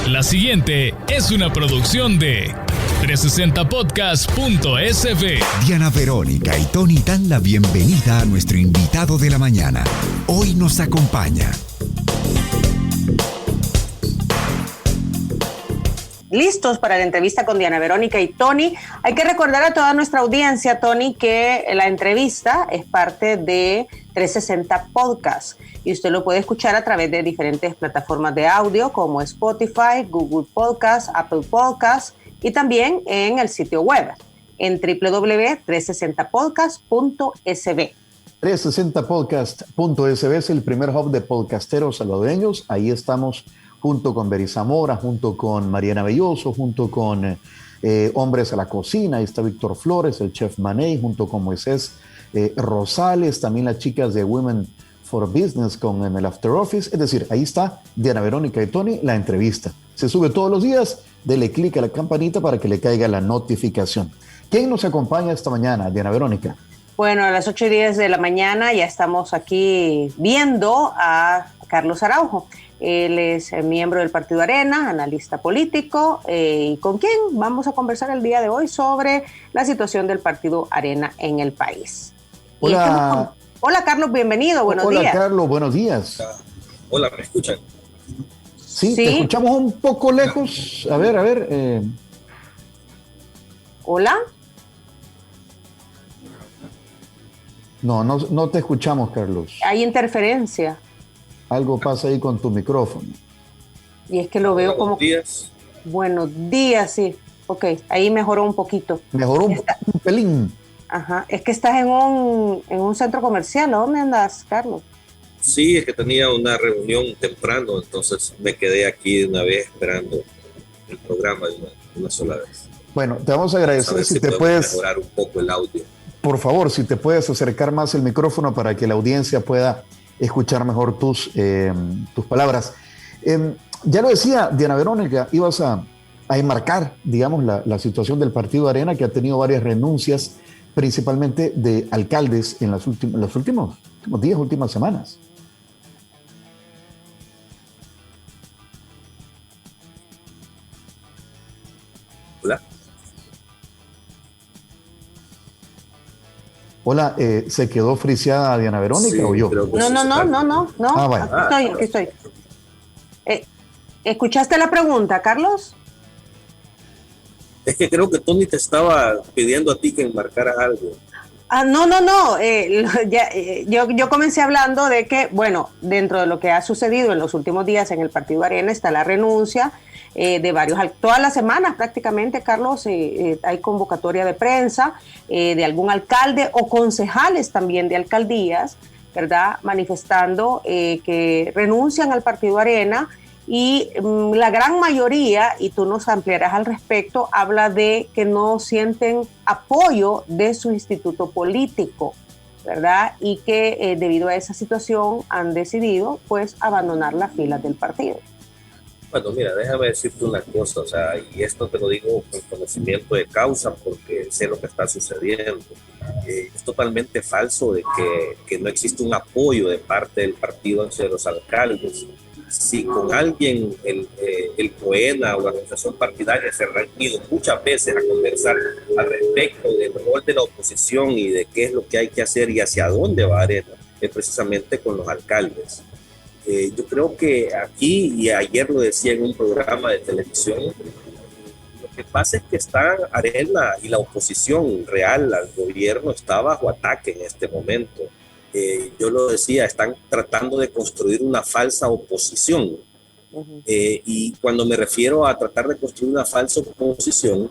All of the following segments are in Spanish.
La siguiente es una producción de 360podcast.sv. Diana Verónica y Tony dan la bienvenida a nuestro invitado de la mañana. Hoy nos acompaña. Listos para la entrevista con Diana Verónica y Tony. Hay que recordar a toda nuestra audiencia, Tony, que la entrevista es parte de 360 Podcast y usted lo puede escuchar a través de diferentes plataformas de audio como Spotify, Google Podcast, Apple Podcast y también en el sitio web en www.360podcast.sv. 360podcast.sv es el primer hub de podcasteros salvadoreños. Ahí estamos junto con Beri Zamora, junto con Mariana Belloso, junto con Hombres a la Cocina. Ahí está Víctor Flores, el chef Maney, junto con Moisés Rosales, también las chicas de Women for Business con el After Office. Es decir, ahí está Diana Verónica y Tony, la entrevista. Se sube todos los días, dele clic a la campanita para que le caiga la notificación. ¿Quién nos acompaña esta mañana, Diana Verónica? Bueno, a las 8:10 de la mañana ya estamos aquí viendo a Carlos Araujo. Él es miembro del Partido Arena, analista político, y con quien vamos a conversar el día de hoy sobre la situación del Partido Arena en el país. Hola. Hola, Carlos, bienvenido, buenos días. Hola, Carlos, buenos días. Hola, ¿me escuchan? Sí, te escuchamos un poco lejos. A ver. Hola. No te escuchamos, Carlos. Hay interferencia. Algo pasa ahí con tu micrófono. Y es que lo veo como... Buenos días. Buenos días, sí. Ok, ahí mejoró un poquito. Mejoró un pelín. Ajá, es que estás en un centro comercial. ¿Dónde andas, Carlos? Sí, es que tenía una reunión temprano, entonces me quedé aquí de una vez esperando el programa de una sola vez. Bueno, te vamos a agradecer si te puedes mejorar un poco el audio. Por favor, si te puedes acercar más el micrófono para que la audiencia pueda escuchar mejor tus palabras. Ya lo decía Diana Verónica, ibas a enmarcar, digamos, la situación del Partido Arena, que ha tenido varias renuncias, principalmente de alcaldes en los últimos días, últimas semanas. Hola. Hola, ¿se quedó friseada Diana Verónica, sí, o yo? No. Ah, vale. Aquí estoy. ¿Escuchaste la pregunta, Carlos? Es que creo que Tony te estaba pidiendo a ti que enmarcaras algo. No. Yo comencé hablando de que, bueno, dentro de lo que ha sucedido en los últimos días en el Partido Arena está la renuncia de varios, todas las semanas prácticamente, Carlos, hay convocatoria de prensa de algún alcalde o concejales también de alcaldías, ¿verdad? Manifestando que renuncian al Partido Arena. Y la gran mayoría, y tú nos ampliarás al respecto, habla de que no sienten apoyo de su instituto político, ¿verdad? Y que debido a esa situación han decidido, pues, abandonar las filas del partido. Bueno, mira, déjame decirte una cosa, o sea, y esto te lo digo con conocimiento de causa porque sé lo que está sucediendo. Es totalmente falso de que no existe un apoyo de parte del partido hacia los alcaldes. Si con alguien el COENA o la organización partidaria se ha reunido muchas veces a conversar al respecto del rol de la oposición y de qué es lo que hay que hacer y hacia dónde va Arena, es precisamente con los alcaldes. Yo creo que aquí, y ayer lo decía en un programa de televisión, lo que pasa es que está Arena y la oposición real al gobierno está bajo ataque en este momento. Yo lo decía, están tratando de construir una falsa oposición. Y cuando me refiero a tratar de construir una falsa oposición,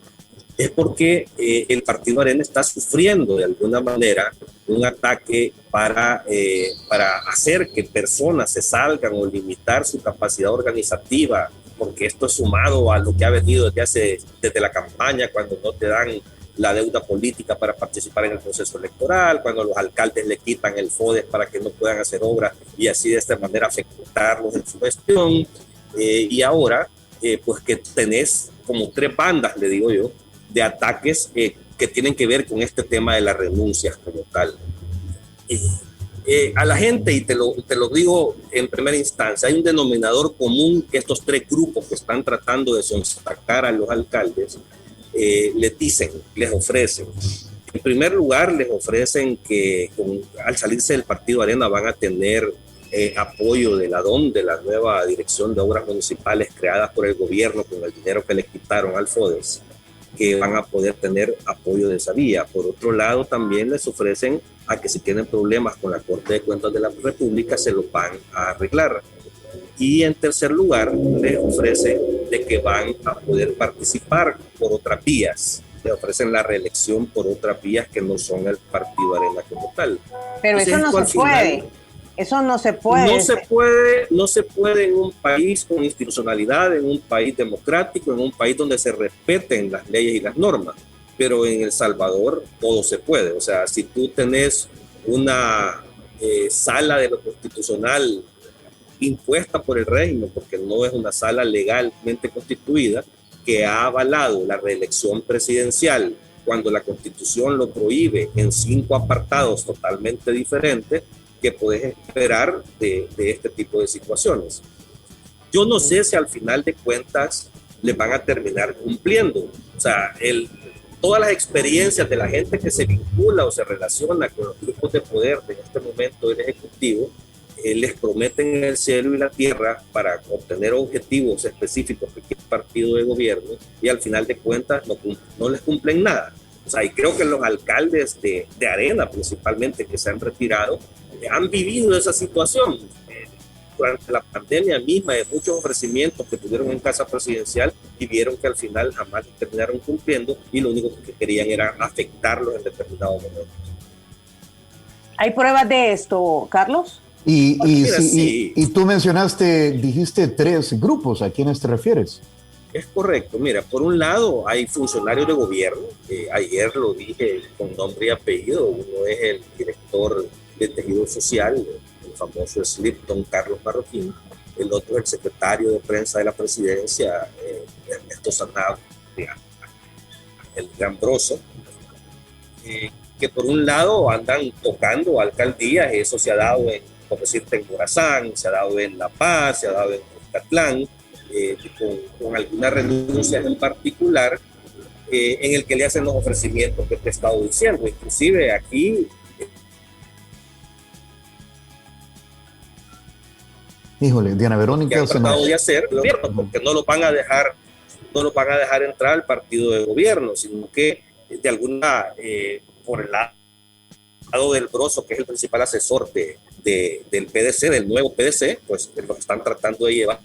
es porque el Partido Arena está sufriendo de alguna manera un ataque para hacer que personas se salgan o limitar su capacidad organizativa, porque esto es sumado a lo que ha venido desde la campaña, cuando no te dan la deuda política para participar en el proceso electoral, cuando los alcaldes le quitan el FODES para que no puedan hacer obras y así de esta manera afectarlos en su gestión. Y ahora, pues que tenés como 3 bandas, le digo yo, de ataques que tienen que ver con este tema de las renuncias como tal. a la gente, y te lo digo en primera instancia, hay un denominador común que estos tres grupos que están tratando de sacar a los alcaldes les dicen, les ofrecen. En primer lugar, les ofrecen que al salirse del partido Arena van a tener apoyo de la DOM, de la nueva Dirección de Obras Municipales creadas por el gobierno con el dinero que le quitaron al FODES, que van a poder tener apoyo de esa vía. Por otro lado, también les ofrecen a que si tienen problemas con la Corte de Cuentas de la República, se los van a arreglar. Y en tercer lugar, les ofrecen de que van a poder participar por otras vías. Le ofrecen la reelección por otras vías que no son el partido Arena como tal. Pero entonces, eso no se puede. Eso no se puede. No se puede en un país con institucionalidad, en un país democrático, en un país donde se respeten las leyes y las normas. Pero en El Salvador todo se puede. O sea, si tú tenés una sala de lo constitucional impuesta por el régimen, porque no es una sala legalmente constituida, que ha avalado la reelección presidencial cuando la Constitución lo prohíbe en 5 apartados totalmente diferentes, que puedes esperar de este tipo de situaciones. Yo no sé si al final de cuentas le van a terminar cumpliendo. O sea, todas las experiencias de la gente que se vincula o se relaciona con los grupos de poder de este momento del Ejecutivo, les prometen el cielo y la tierra para obtener objetivos específicos que quiere el partido de gobierno, y al final de cuentas no les cumplen nada. O sea, y creo que los alcaldes de Arena principalmente que se han retirado han vivido esa situación. Durante la pandemia misma, de muchos ofrecimientos que tuvieron en casa presidencial, y vieron que al final jamás terminaron cumpliendo, y lo único que querían era afectarlos en determinados momentos. ¿Hay pruebas de esto, Carlos? Y tú dijiste 3 grupos, ¿a quiénes te refieres? Es correcto. Mira, por un lado hay funcionarios de gobierno, ayer lo dije con nombre y apellido. Uno es el director de Tejido Social, el famoso Slipton, Carlos Marroquín. El otro es el secretario de prensa de la presidencia, Ernesto Sanabria, el gran Broso, que por un lado andan tocando alcaldías. Eso se ha dado por decirte, en Morazán, se ha dado en La Paz, se ha dado en Cuscatlán, con algunas renuncias en particular, en el que le hacen los ofrecimientos que te he estado diciendo. Inclusive aquí... Híjole, Diana Verónica... Que han tratado de hacer el gobierno, porque no lo van a dejar entrar al partido de gobierno, sino que de alguna... por el lado del Broso, que es el principal asesor del PDC, del nuevo PDC, pues los están tratando de llevar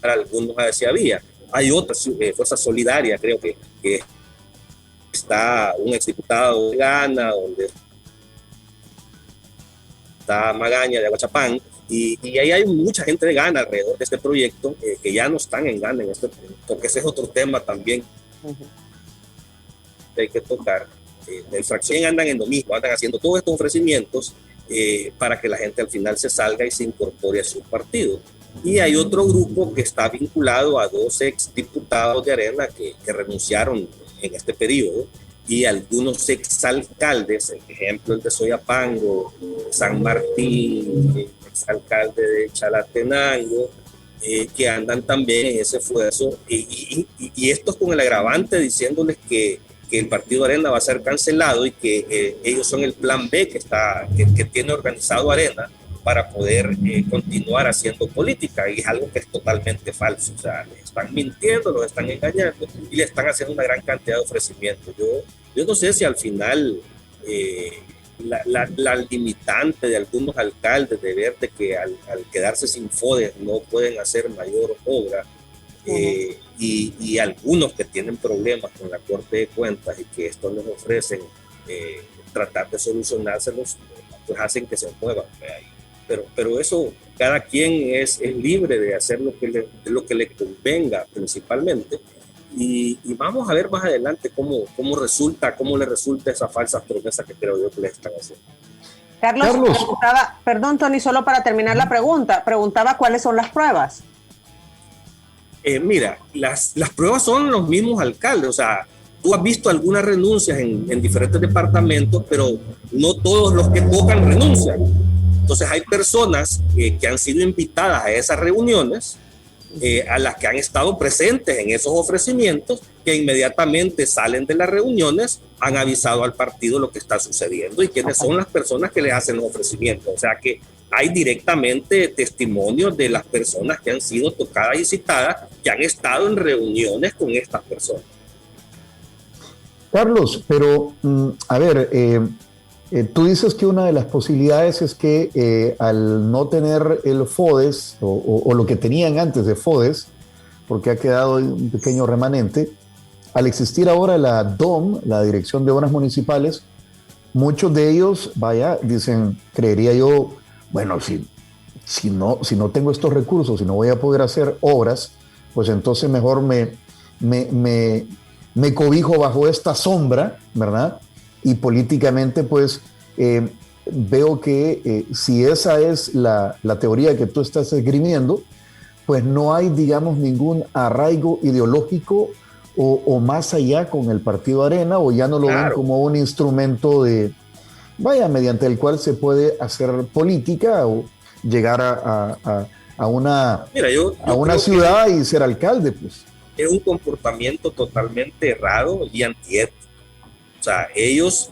algunos a esa vía. Hay otras fuerzas solidarias, creo que está un exdiputado de Gana, donde está Magaña de Aguachapán, y ahí hay mucha gente de Gana alrededor de este proyecto, que ya no están en Gana en este punto, porque ese es otro tema también que hay que tocar. El fracción andan en lo mismo, andan haciendo todos estos ofrecimientos para que la gente al final se salga y se incorpore a su partido. Y hay otro grupo que está vinculado a 2 exdiputados de Arena que renunciaron en este periodo, y algunos exalcaldes, por ejemplo el de Soyapango, San Martín, exalcalde de Chalatenango, que andan también en ese esfuerzo, y estos con el agravante diciéndoles que el partido Arena va a ser cancelado, y que ellos son el plan B que tiene organizado Arena para poder continuar haciendo política, y es algo que es totalmente falso. O sea, les están mintiendo, los están engañando, y le están haciendo una gran cantidad de ofrecimientos. Yo no sé si al final la limitante de algunos alcaldes de ver de que al quedarse sin FODES no pueden hacer mayor obra, y algunos que tienen problemas con la Corte de Cuentas y que esto les ofrecen tratar de solucionárselos, pues hacen que se muevan. Pero eso, cada quien es libre de hacer lo que le convenga principalmente, y vamos a ver más adelante cómo le resulta esa falsa promesa que creo yo que le están haciendo. Carlos. Perdón, Tony, solo para terminar la preguntaba cuáles son las pruebas. Mira, las pruebas son los mismos alcaldes. O sea, tú has visto algunas renuncias en diferentes departamentos, pero no todos los que tocan renuncian. Entonces hay personas que han sido invitadas a esas reuniones, a las que han estado presentes en esos ofrecimientos, que inmediatamente salen de las reuniones, han avisado al partido lo que está sucediendo y quiénes son las personas que les hacen los ofrecimientos. O sea que hay directamente testimonios de las personas que han sido tocadas y citadas, que han estado en reuniones con estas personas. Carlos, pero a ver, tú dices que una de las posibilidades es que al no tener el FODES o lo que tenían antes de FODES, porque ha quedado un pequeño remanente, al existir ahora la DOM, la Dirección de Obras Municipales, muchos de ellos, dicen, creería yo, bueno, si no tengo estos recursos, si no voy a poder hacer obras, pues entonces mejor me cobijo bajo esta sombra, ¿verdad? Y políticamente, pues, veo que si esa es la teoría que tú estás esgrimiendo, pues no hay, digamos, ningún arraigo ideológico o más allá con el Partido Arena, o ya no lo ven como un instrumento mediante el cual se puede hacer política o llegar a una ciudad y ser alcalde, pues. Es un comportamiento totalmente errado y antiético. O sea, ellos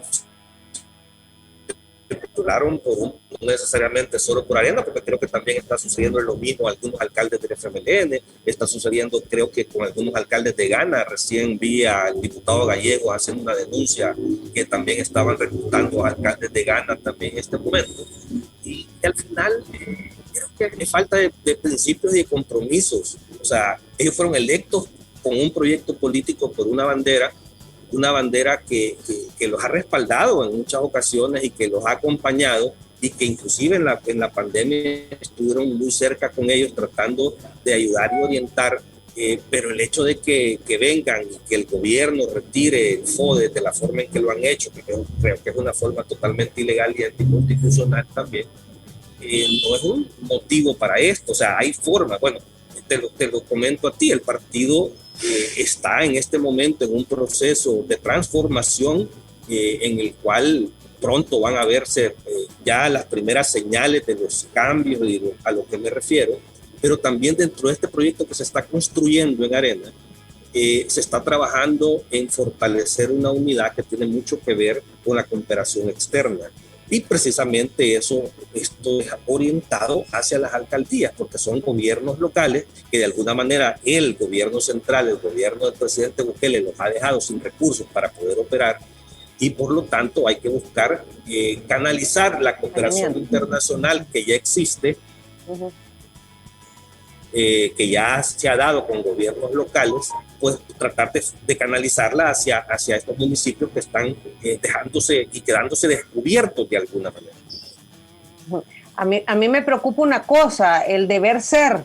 se postularon no necesariamente solo por Arena, porque creo que también está sucediendo lo mismo a algunos alcaldes del FMLN, está sucediendo creo que con algunos alcaldes de Ghana. Recién vi al diputado Gallego haciendo una denuncia que también estaban reclutando a alcaldes de Ghana también en este momento. Y al final creo que es falta de principios y de compromisos. O sea, ellos fueron electos con un proyecto político por una bandera que los ha respaldado en muchas ocasiones y que los ha acompañado, y que inclusive en la pandemia estuvieron muy cerca con ellos tratando de ayudar y orientar, pero el hecho de que vengan y que el gobierno retire el FODE de la forma en que lo han hecho, que creo que es una forma totalmente ilegal y anticonstitucional también, no es un motivo para esto. O sea, hay formas. Bueno, te lo comento a ti, el partido está en este momento en un proceso de transformación en el cual pronto van a verse ya las primeras señales de los cambios a lo que me refiero, pero también dentro de este proyecto que se está construyendo en Arena, se está trabajando en fortalecer una unidad que tiene mucho que ver con la cooperación externa. Y precisamente esto es orientado hacia las alcaldías, porque son gobiernos locales que de alguna manera el gobierno central, el gobierno del presidente Bukele, los ha dejado sin recursos para poder operar, y por lo tanto hay que buscar canalizar la cooperación internacional que ya existe, que ya se ha dado con gobiernos locales, pues tratar de canalizarla hacia estos municipios que están dejándose y quedándose descubiertos de alguna manera. A mí me preocupa una cosa, el deber ser,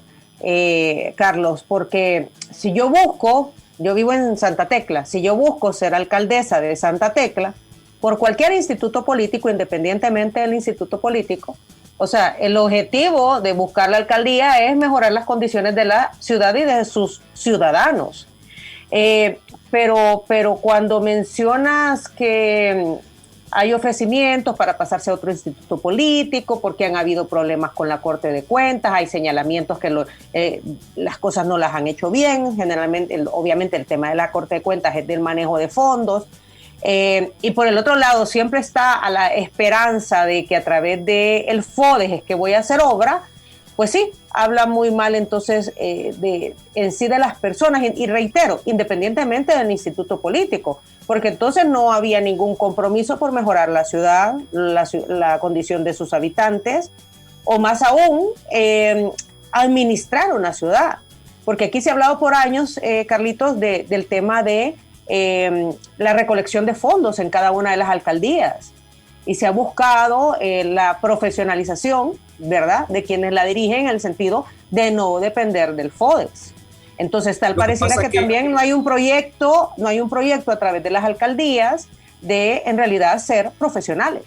Carlos, porque si yo vivo en Santa Tecla, si yo busco ser alcaldesa de Santa Tecla, por cualquier instituto político, independientemente del instituto político, o sea, el objetivo de buscar la alcaldía es mejorar las condiciones de la ciudad y de sus ciudadanos. Pero cuando mencionas que hay ofrecimientos para pasarse a otro instituto político porque han habido problemas con la Corte de Cuentas, hay señalamientos que las cosas no las han hecho bien, generalmente, obviamente el tema de la Corte de Cuentas es del manejo de fondos, y por el otro lado siempre está a la esperanza de que a través del FODES es que voy a hacer obra. Pues sí, habla muy mal entonces en sí de las personas, y reitero, independientemente del instituto político, porque entonces no había ningún compromiso por mejorar la ciudad, la condición de sus habitantes, o más aún, administrar una ciudad. Porque aquí se ha hablado por años, Carlitos, del tema de la recolección de fondos en cada una de las alcaldías. Y se ha buscado la profesionalización, ¿verdad?, de quienes la dirigen, en el sentido de no depender del FODES. Entonces, tal pareciera que también no hay un proyecto a través de las alcaldías de, en realidad, ser profesionales.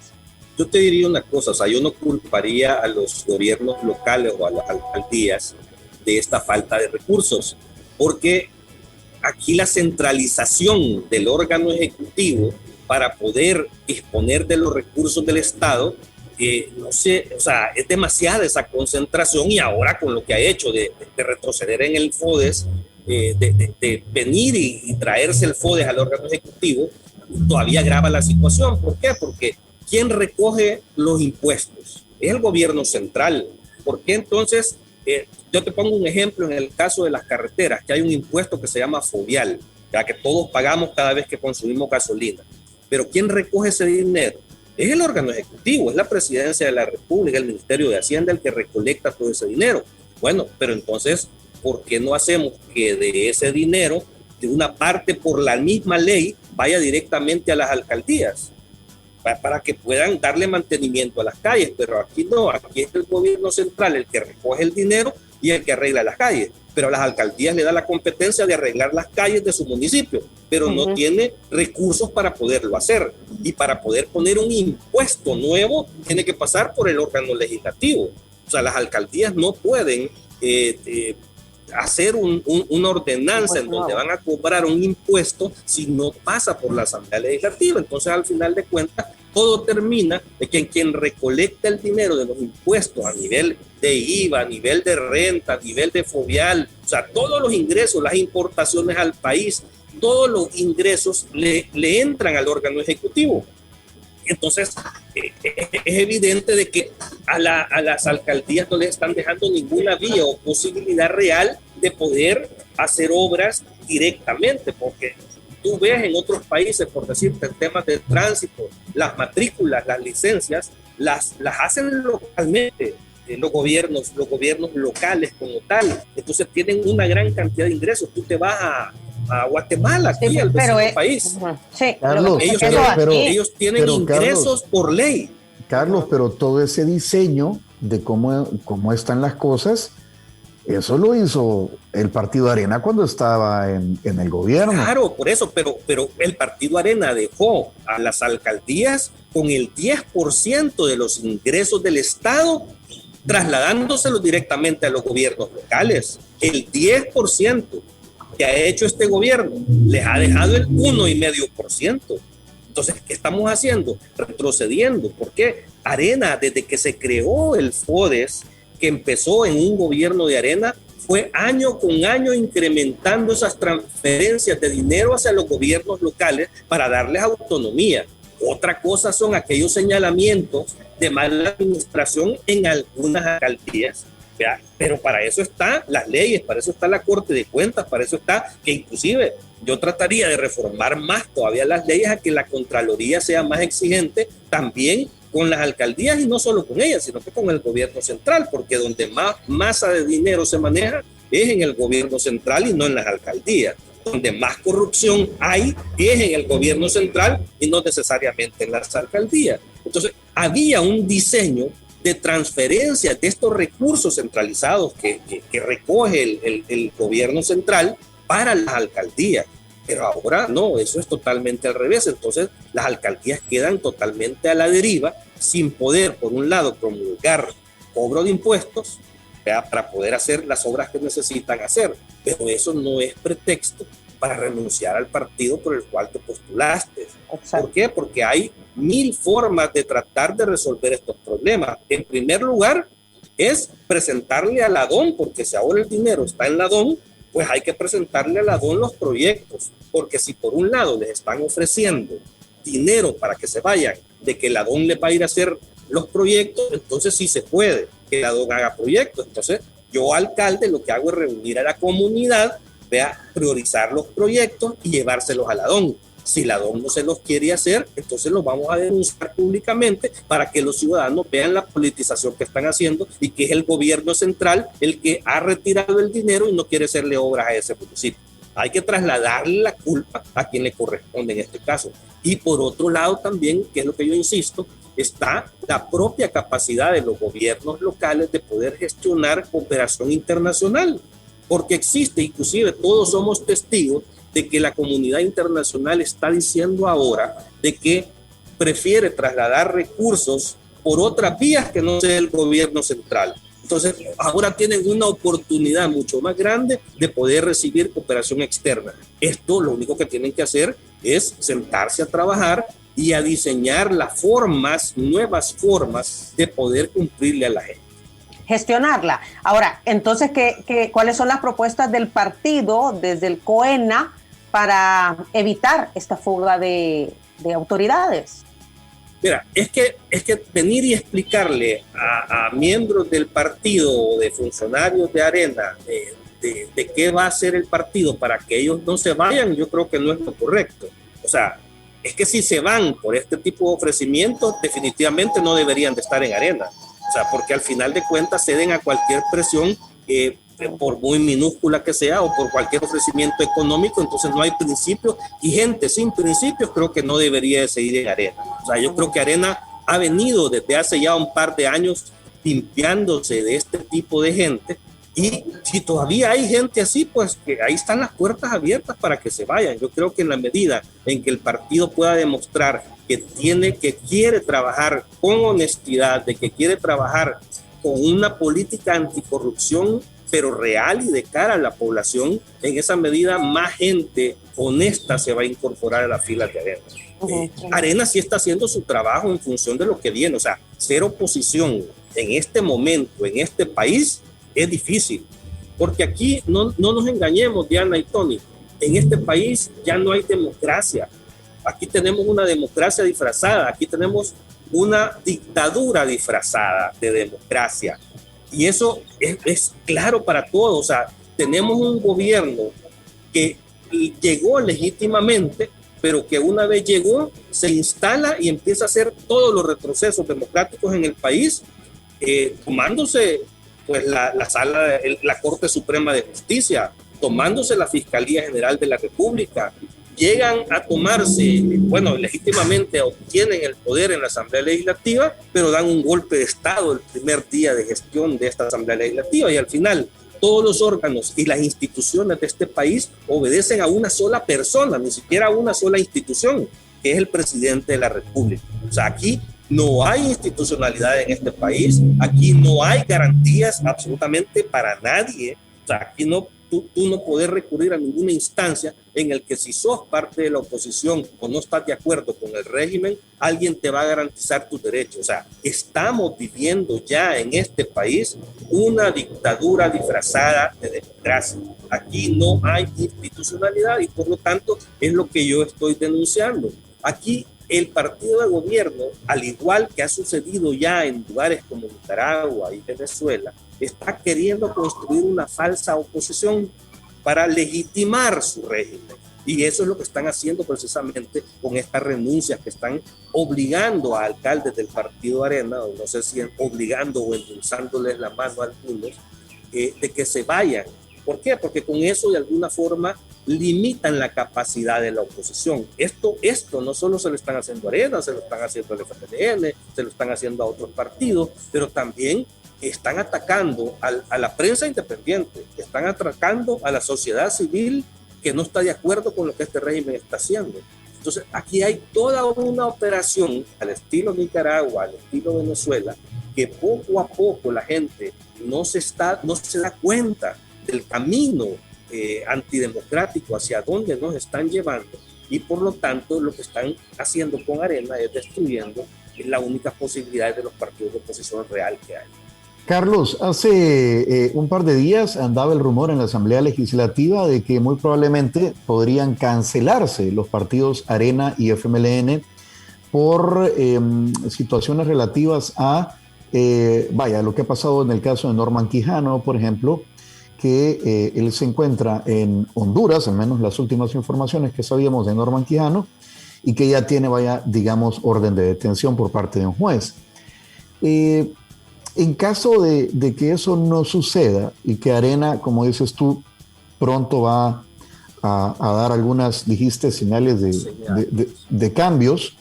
Yo te diría una cosa, o sea, yo no culparía a los gobiernos locales o a las alcaldías de esta falta de recursos, porque aquí la centralización del órgano ejecutivo para poder disponer de los recursos del Estado, no sé, o sea, es demasiada esa concentración, y ahora con lo que ha hecho de retroceder en el FODES, de venir y traerse el FODES al órgano ejecutivo, todavía agrava la situación. ¿Por qué? Porque ¿quién recoge los impuestos? Es el gobierno central. ¿Por qué entonces? Yo te pongo un ejemplo en el caso de las carreteras, que hay un impuesto que se llama fovial, ya que todos pagamos cada vez que consumimos gasolina. Pero ¿quién recoge ese dinero? Es el órgano ejecutivo, es la Presidencia de la República, el Ministerio de Hacienda el que recolecta todo ese dinero. Bueno, pero entonces, ¿por qué no hacemos que de ese dinero, de una parte por la misma ley, vaya directamente a las alcaldías? Para que puedan darle mantenimiento a las calles, pero aquí no, aquí es el gobierno central el que recoge el dinero y el que arregla las calles, pero a las alcaldías le da la competencia de arreglar las calles de su municipio, pero no tiene recursos para poderlo hacer, y para poder poner un impuesto nuevo tiene que pasar por el órgano legislativo. O sea, las alcaldías no pueden hacer una ordenanza en donde van a cobrar un impuesto si no pasa por la Asamblea Legislativa. Entonces, al final de cuentas, todo termina de que quien recolecta el dinero de los impuestos a nivel de IVA, a nivel de renta, a nivel de fovial, o sea, todos los ingresos, las importaciones al país, todos los ingresos le entran al órgano ejecutivo. Entonces, es evidente de que a las alcaldías no les están dejando ninguna vía o posibilidad real de poder hacer obras directamente, porque tú ves en otros países, por decirte, en temas de tránsito, las matrículas, las licencias, las hacen localmente los gobiernos locales como tal. Entonces tienen una gran cantidad de ingresos. Tú te vas a Guatemala, aquí, sí, al vecino país. Sí, Carlos, ellos tienen ingresos, Carlos, por ley. Carlos, pero todo ese diseño de cómo están las cosas, eso lo hizo el Partido Arena cuando estaba en el gobierno. Claro, por eso, pero el Partido Arena dejó a las alcaldías con el 10% de los ingresos del Estado, trasladándoselos directamente a los gobiernos locales. El 10% que ha hecho este gobierno les ha dejado el 1,5%. Entonces, ¿qué estamos haciendo? Retrocediendo. ¿Por qué? Arena, desde que se creó el FODES, que empezó en un gobierno de Arena, fue año con año incrementando esas transferencias de dinero hacia los gobiernos locales para darles autonomía. Otra cosa son aquellos señalamientos de mala administración en algunas alcaldías, ¿verdad? Pero para eso están las leyes, para eso está la Corte de Cuentas, para eso está que inclusive yo trataría de reformar más todavía las leyes a que la Contraloría sea más exigente también con las alcaldías, y no solo con ellas, sino que con el gobierno central, porque donde más masa de dinero se maneja es en el gobierno central y no en las alcaldías. Donde más corrupción hay es en el gobierno central y no necesariamente en las alcaldías. Entonces, había un diseño de transferencia de estos recursos centralizados que recoge el gobierno central para las alcaldías. Pero ahora no, eso es totalmente al revés. Entonces, las alcaldías quedan totalmente a la deriva, sin poder, por un lado, promulgar cobro de impuestos, ¿verdad?, para poder hacer las obras que necesitan hacer. Pero eso no es pretexto para renunciar al partido por el cual te postulaste. Exacto. ¿Por qué? Porque hay 1000 formas de tratar de resolver estos problemas. En primer lugar, es presentarle a la DON, porque si ahora el dinero está en la DON, pues hay que presentarle a la DON los proyectos, porque si por un lado les están ofreciendo dinero para que se vayan, de que la DON les va a ir a hacer los proyectos, entonces sí se puede que la DON haga proyectos. Entonces yo, alcalde, lo que hago es reunir a la comunidad, priorizar los proyectos y llevárselos a la DON. Si la DON no se los quiere hacer, entonces los vamos a denunciar públicamente para que los ciudadanos vean la politización que están haciendo y que es el gobierno central el que ha retirado el dinero y no quiere hacerle obras a ese municipio. Hay que trasladarle la culpa a quien le corresponde en este caso. Y por otro lado también, que es lo que yo insisto, está la propia capacidad de los gobiernos locales de poder gestionar cooperación internacional, porque existe, inclusive todos somos testigos de que la comunidad internacional está diciendo ahora de que prefiere trasladar recursos por otras vías que no sea el gobierno central. Entonces, ahora tienen una oportunidad mucho más grande de poder recibir cooperación externa. Esto lo único que tienen que hacer es sentarse a trabajar y a diseñar las formas, nuevas formas de poder cumplirle a la gente. Gestionarla. Ahora, entonces, ¿cuáles son las propuestas del partido desde el COENA para evitar esta fuga de autoridades? Mira, es que venir y explicarle a miembros del partido o de funcionarios de Arena de qué va a hacer el partido para que ellos no se vayan, yo creo que no es lo correcto. O sea, es que si se van por este tipo de ofrecimientos, definitivamente no deberían de estar en Arena. O sea, porque al final de cuentas ceden a cualquier presión, por muy minúscula que sea, o por cualquier ofrecimiento económico. Entonces no hay principios, y gente sin principios creo que no debería de seguir en Arena. O sea, yo creo que Arena ha venido desde hace ya un par de años limpiándose de este tipo de gente, y si todavía hay gente así, pues que ahí están las puertas abiertas para que se vayan. Yo creo que en la medida en que el partido pueda demostrar que quiere trabajar con honestidad, de que quiere trabajar con una política anticorrupción, pero real y de cara a la población, en esa medida más gente honesta se va a incorporar a las filas de Arena. Arena sí está haciendo su trabajo en función de lo que viene. O sea, ser oposición en este momento, en este país, es difícil. Porque aquí, no nos engañemos, Diana y Tony, en este país ya no hay democracia. Aquí tenemos una democracia disfrazada, aquí tenemos una dictadura disfrazada de democracia. Y eso es claro para todos. O sea, tenemos un gobierno que llegó legítimamente, pero que una vez llegó, se instala y empieza a hacer todos los retrocesos democráticos en el país, tomándose pues la Corte Suprema de Justicia, tomándose la Fiscalía General de la República. Llegan a tomarse, bueno, legítimamente obtienen el poder en la Asamblea Legislativa, pero dan un golpe de Estado el primer día de gestión de esta Asamblea Legislativa, y al final todos los órganos y las instituciones de este país obedecen a una sola persona, ni siquiera a una sola institución, que es el presidente de la República. O sea, aquí no hay institucionalidad en este país, aquí no hay garantías absolutamente para nadie. O sea, aquí tú no puedes recurrir a ninguna instancia en el que, si sos parte de la oposición o no estás de acuerdo con el régimen, alguien te va a garantizar tus derechos. O sea, estamos viviendo ya en este país una dictadura disfrazada de democracia. Aquí no hay institucionalidad, y por lo tanto es lo que yo estoy denunciando. Aquí el partido de gobierno, al igual que ha sucedido ya en lugares como Nicaragua y Venezuela, está queriendo construir una falsa oposición para legitimar su régimen. Y eso es lo que están haciendo precisamente con estas renuncias que están obligando a alcaldes del partido Arena, o no sé si obligando o endulzándoles la mano a algunos, de que se vayan. ¿Por qué? Porque con eso de alguna forma limitan la capacidad de la oposición. Esto no solo se lo están haciendo a Arena, se lo están haciendo al FMLN, se lo están haciendo a otros partidos, pero también están atacando a la prensa independiente, están atacando a la sociedad civil que no está de acuerdo con lo que este régimen está haciendo. Entonces, aquí hay toda una operación al estilo Nicaragua, al estilo Venezuela, que poco a poco la gente no se da cuenta del camino antidemocrático hacia donde nos están llevando, y por lo tanto lo que están haciendo con Arena es destruyendo la única posibilidad de los partidos de oposición real que hay. Carlos, hace un par de días andaba el rumor en la Asamblea Legislativa de que muy probablemente podrían cancelarse los partidos Arena y FMLN por situaciones relativas a, lo que ha pasado en el caso de Norman Quijano, por ejemplo, que él se encuentra en Honduras, al menos las últimas informaciones que sabíamos de Norman Quijano, y que ya tiene, orden de detención por parte de un juez. En caso de que eso no suceda y que Arena, como dices tú, pronto va a dar algunas, dijiste, señales de cambios,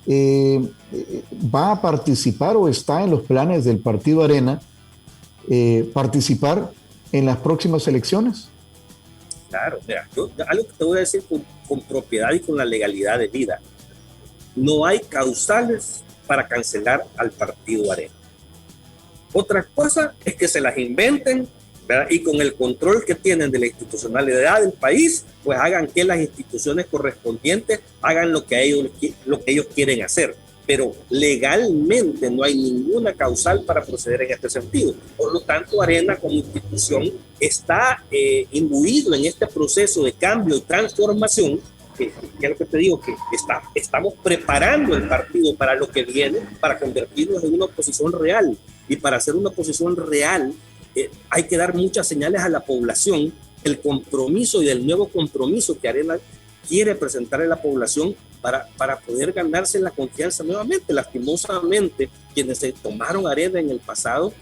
¿va a participar o está en los planes del partido Arena participar en las próximas elecciones? Claro, mira, algo que te voy a decir con propiedad y con la legalidad de vida. No hay causales para cancelar al partido Arena. Otra cosa es que se las inventen, ¿verdad? Y con el control que tienen de la institucionalidad del país, pues hagan que las instituciones correspondientes hagan lo que ellos quieren hacer. Pero legalmente no hay ninguna causal para proceder en este sentido. Por lo tanto, Arena como institución está imbuido en este proceso de cambio y transformación, que es lo que te digo, que estamos preparando el partido para lo que viene, para convertirnos en una oposición real. Y para hacer una oposición real hay que dar muchas señales a la población, el compromiso y el nuevo compromiso que Arena quiere presentar a la población para poder ganarse la confianza nuevamente. Lastimosamente, quienes se tomaron Arena en el pasado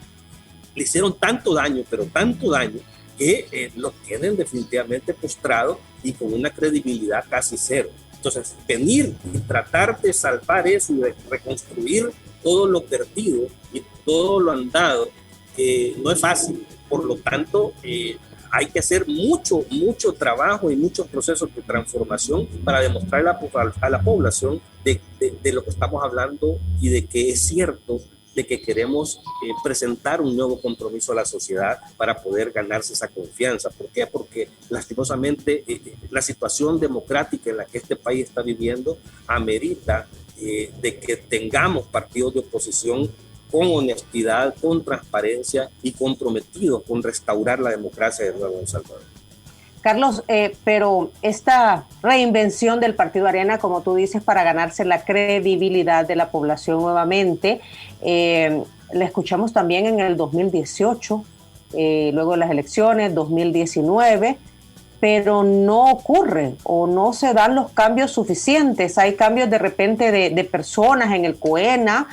le hicieron tanto daño, pero tanto daño, que lo tienen definitivamente postrado y con una credibilidad casi cero. Entonces, venir y tratar de salvar eso y de reconstruir todo lo perdido y todo lo andado no es fácil. Por lo tanto, hay que hacer mucho trabajo y muchos procesos de transformación para demostrar a la población de lo que estamos hablando y de que es cierto, de que queremos presentar un nuevo compromiso a la sociedad para poder ganarse esa confianza. ¿Por qué? Porque lastimosamente la situación democrática en la que este país está viviendo amerita de que tengamos partidos de oposición con honestidad, con transparencia y comprometidos con restaurar la democracia de nuevo en El Salvador. Carlos, pero esta reinvención del Partido Arena, como tú dices, para ganarse la credibilidad de la población nuevamente, la escuchamos también en el 2018, luego de las elecciones, 2019, pero no ocurre o no se dan los cambios suficientes. Hay cambios de repente de personas en el COENA,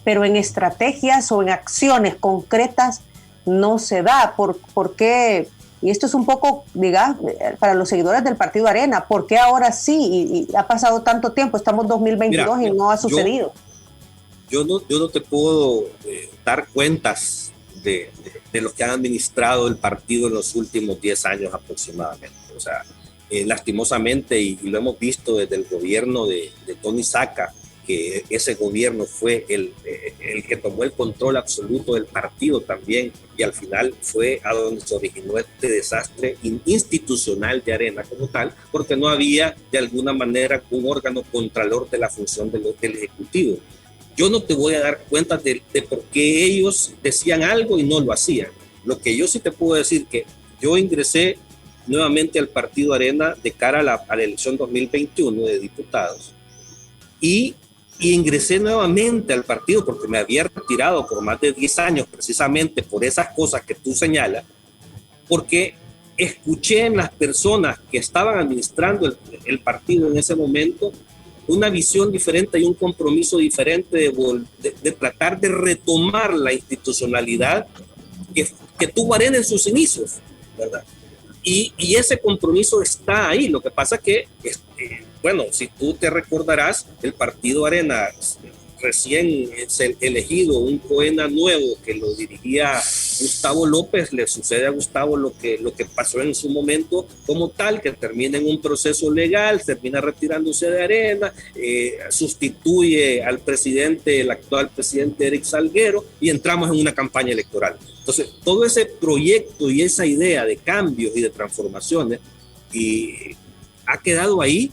pero en estrategias o en acciones concretas no se da. ¿Por qué? Y esto es un poco, digamos, para los seguidores del Partido Arena, ¿por qué ahora sí? Y ha pasado tanto tiempo, estamos en 2022. Mira, y no ha sucedido. Yo no te puedo dar cuentas de los que han administrado el partido en los últimos 10 años aproximadamente. O sea, lastimosamente, y lo hemos visto desde el gobierno de Tony Saca, que ese gobierno fue el que tomó el control absoluto del partido también, y al final fue a donde se originó este desastre institucional de Arena como tal, porque no había de alguna manera un órgano contralor de la función del Ejecutivo. Yo no te voy a dar cuenta de por qué ellos decían algo y no lo hacían. Lo que yo sí te puedo decir que yo ingresé nuevamente al Partido Arena de cara a la elección 2021 de diputados y ingresé nuevamente al partido porque me había retirado por más de 10 años precisamente por esas cosas que tú señalas, porque escuché en las personas que estaban administrando el partido en ese momento una visión diferente y un compromiso diferente de tratar de retomar la institucionalidad que tuvo Arena en sus inicios, ¿verdad? Y ese compromiso está ahí. Lo que pasa que, bueno, si tú te recordarás, el Partido Arena recién elegido, un COENA nuevo que lo dirigía Gustavo López, le sucede a Gustavo lo que pasó en su momento como tal, que termina en un proceso legal, termina retirándose de Arena, sustituye al presidente, el actual presidente Eric Salguero, y entramos en una campaña electoral. Entonces, todo ese proyecto y esa idea de cambios y de transformaciones ha quedado ahí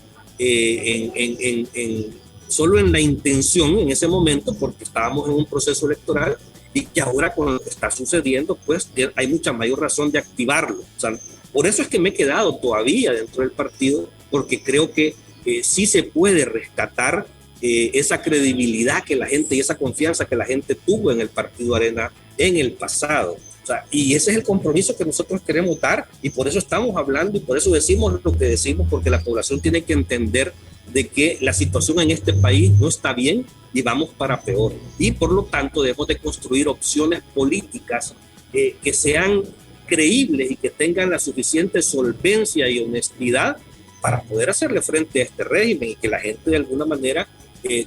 solo en la intención en ese momento, porque estábamos en un proceso electoral, y que ahora con lo que está sucediendo, pues hay mucha mayor razón de activarlo. O sea, por eso es que me he quedado todavía dentro del partido, porque creo que sí se puede rescatar esa credibilidad que la gente y esa confianza que la gente tuvo en el Partido Arena en el pasado. O sea, y ese es el compromiso que nosotros queremos dar, y por eso estamos hablando y por eso decimos lo que decimos, porque la población tiene que entender de que la situación en este país no está bien y vamos para peor. Y por lo tanto debemos de construir opciones políticas que sean creíbles y que tengan la suficiente solvencia y honestidad para poder hacerle frente a este régimen, y que la gente de alguna manera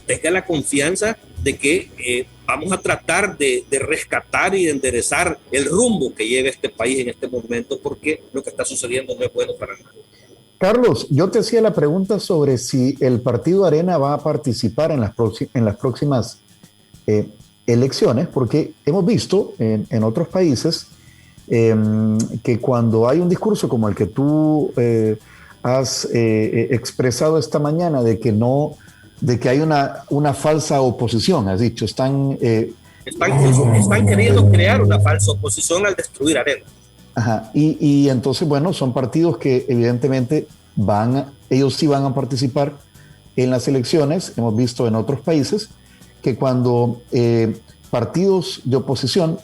tenga la confianza de que vamos a tratar de rescatar y de enderezar el rumbo que lleva este país en este momento, porque lo que está sucediendo no es bueno para nadie. Carlos, yo te hacía la pregunta sobre si el Partido Arena va a participar en las próximas elecciones, porque hemos visto en otros países que cuando hay un discurso como el que tú has expresado esta mañana de que hay una falsa oposición, has dicho, están queriendo crear una falsa oposición al destruir Arena. Ajá, y entonces, bueno, son partidos que evidentemente ellos sí van a participar en las elecciones. Hemos visto en otros países que cuando partidos de oposición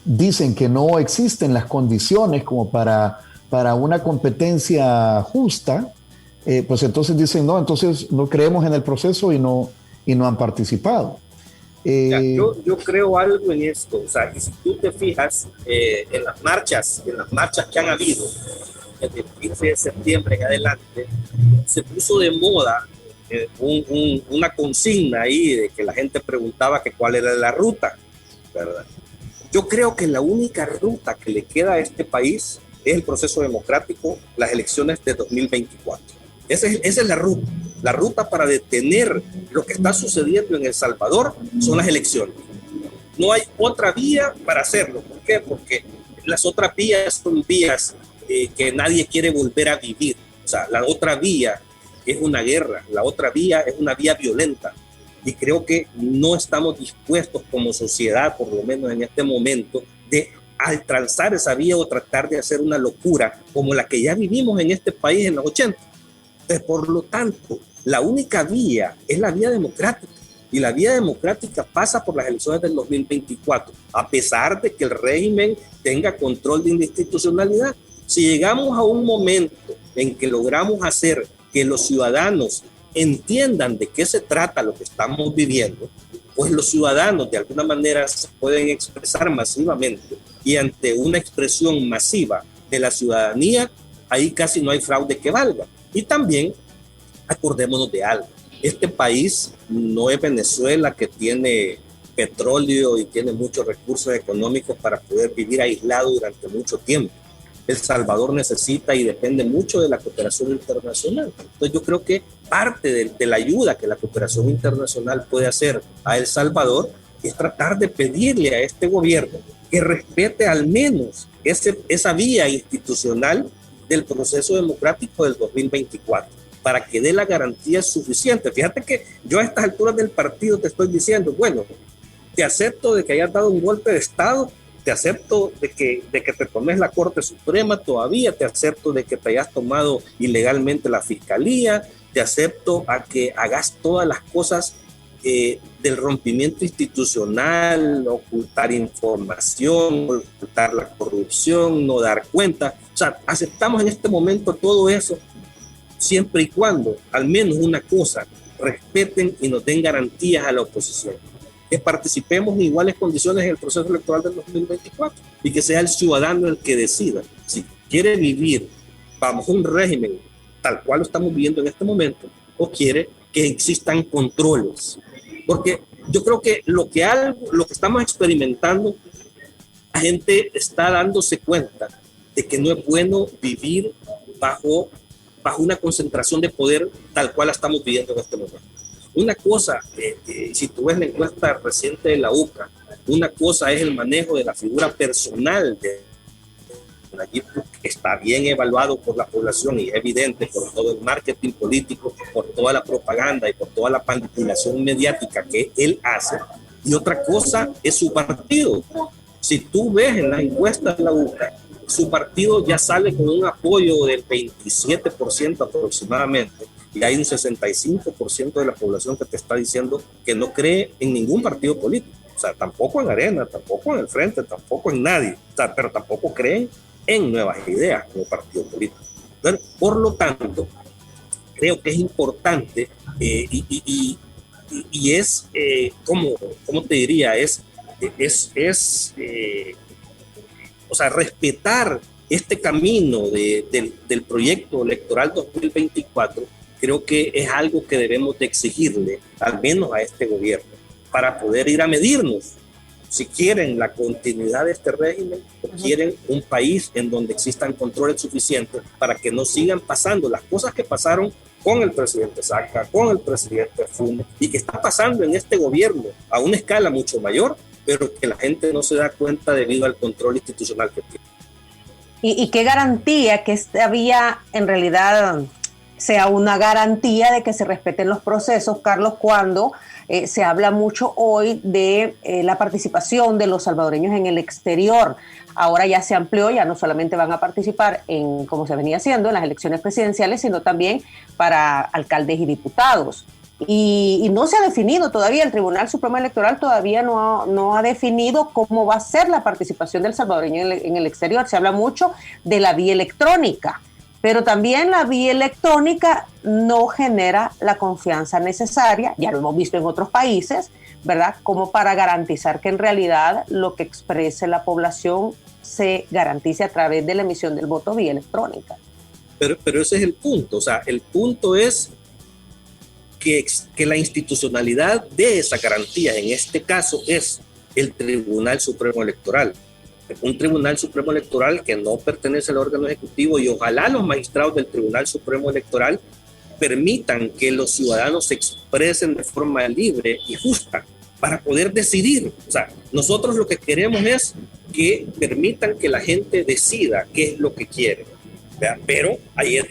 dicen que no existen las condiciones como para una competencia justa, pues entonces dicen, no, entonces no creemos en el proceso y no han participado. Yo creo algo en esto, o sea, y si tú te fijas en las marchas que han habido desde el 15 de septiembre en adelante, se puso de moda una consigna ahí de que la gente preguntaba que cuál era la ruta, ¿verdad? Yo creo que la única ruta que le queda a este país es el proceso democrático, las elecciones de 2024. Esa es la ruta para detener lo que está sucediendo en El Salvador son las elecciones. No hay otra vía para hacerlo. ¿Por qué? Porque las otras vías son vías que nadie quiere volver a vivir. O sea, la otra vía es una guerra, la otra vía es una vía violenta. Y creo que no estamos dispuestos como sociedad, por lo menos en este momento, de al transar esa vía o tratar de hacer una locura como la que ya vivimos en este país en los 80. Por lo tanto, la única vía es la vía democrática, y la vía democrática pasa por las elecciones del 2024, a pesar de que el régimen tenga control de institucionalidad. Si llegamos a un momento en que logramos hacer que los ciudadanos entiendan de qué se trata lo que estamos viviendo, pues los ciudadanos de alguna manera se pueden expresar masivamente, y ante una expresión masiva de la ciudadanía, ahí casi no hay fraude que valga. Y también acordémonos de algo, este país no es Venezuela, que tiene petróleo y tiene muchos recursos económicos para poder vivir aislado durante mucho tiempo. El Salvador necesita y depende mucho de la cooperación internacional. Entonces yo creo que parte de la ayuda que la cooperación internacional puede hacer a El Salvador es tratar de pedirle a este gobierno que respete al menos esa vía institucional del proceso democrático del 2024, para que dé la garantía suficiente. Fíjate que yo a estas alturas del partido te estoy diciendo, bueno, te acepto de que hayas dado un golpe de Estado, te acepto de que te tomes la Corte Suprema todavía, te acepto de que te hayas tomado ilegalmente la Fiscalía, te acepto a que hagas todas las cosas del rompimiento institucional, ocultar información, ocultar la corrupción, no dar cuenta. O sea, aceptamos en este momento todo eso, siempre y cuando, al menos una cosa, respeten y nos den garantías a la oposición. Que participemos en iguales condiciones en el proceso electoral del 2024 y que sea el ciudadano el que decida si quiere vivir bajo un régimen tal cual lo estamos viviendo en este momento o quiere que existan controles. Porque yo creo que lo que estamos experimentando, la gente está dándose cuenta de que no es bueno vivir bajo una concentración de poder tal cual la estamos viviendo en este momento. Una cosa, si tú ves la encuesta reciente de la UCA, una cosa es el manejo de la figura personal de Nayib Bukele, que está bien evaluado por la población y es evidente por todo el marketing político, por toda la propaganda y por toda la manipulación mediática que él hace. Y otra cosa es su partido. Si tú ves en las encuestas de la UCA, su partido ya sale con un apoyo del 27% aproximadamente, y hay un 65% de la población que te está diciendo que no cree en ningún partido político. O sea, tampoco en Arena, tampoco en el Frente, tampoco en nadie. O sea, pero tampoco creen en Nuevas Ideas como partido político. Entonces, por lo tanto, creo que es importante y es, ¿cómo te diría? O sea, respetar este camino del proyecto electoral 2024, creo que es algo que debemos de exigirle, al menos a este gobierno, para poder ir a medirnos si quieren la continuidad de este régimen o quieren un país en donde existan controles suficientes para que no sigan pasando las cosas que pasaron con el presidente Saca, con el presidente Funes, y que está pasando en este gobierno a una escala mucho mayor, pero que la gente no se da cuenta debido al control institucional que tiene. ¿Y qué garantía que esta vía en realidad sea una garantía de que se respeten los procesos, Carlos, cuando se habla mucho hoy de la participación de los salvadoreños en el exterior? Ahora ya se amplió, ya no solamente van a participar en, como se venía haciendo, en las elecciones presidenciales, sino también para alcaldes y diputados. Y no se ha definido todavía, el Tribunal Supremo Electoral todavía no ha definido cómo va a ser la participación del salvadoreño en el exterior. Se habla mucho de la vía electrónica, pero también la vía electrónica no genera la confianza necesaria, ya lo hemos visto en otros países, ¿verdad?, como para garantizar que en realidad lo que exprese la población se garantice a través de la emisión del voto vía electrónica. Pero ese es el punto, o sea, el punto es que la institucionalidad de esa garantía, en este caso, es el Tribunal Supremo Electoral. Un Tribunal Supremo Electoral que no pertenece al órgano ejecutivo, y ojalá los magistrados del Tribunal Supremo Electoral permitan que los ciudadanos se expresen de forma libre y justa para poder decidir. O sea, nosotros lo que queremos es que permitan que la gente decida qué es lo que quiere, ¿verdad? Pero ahí es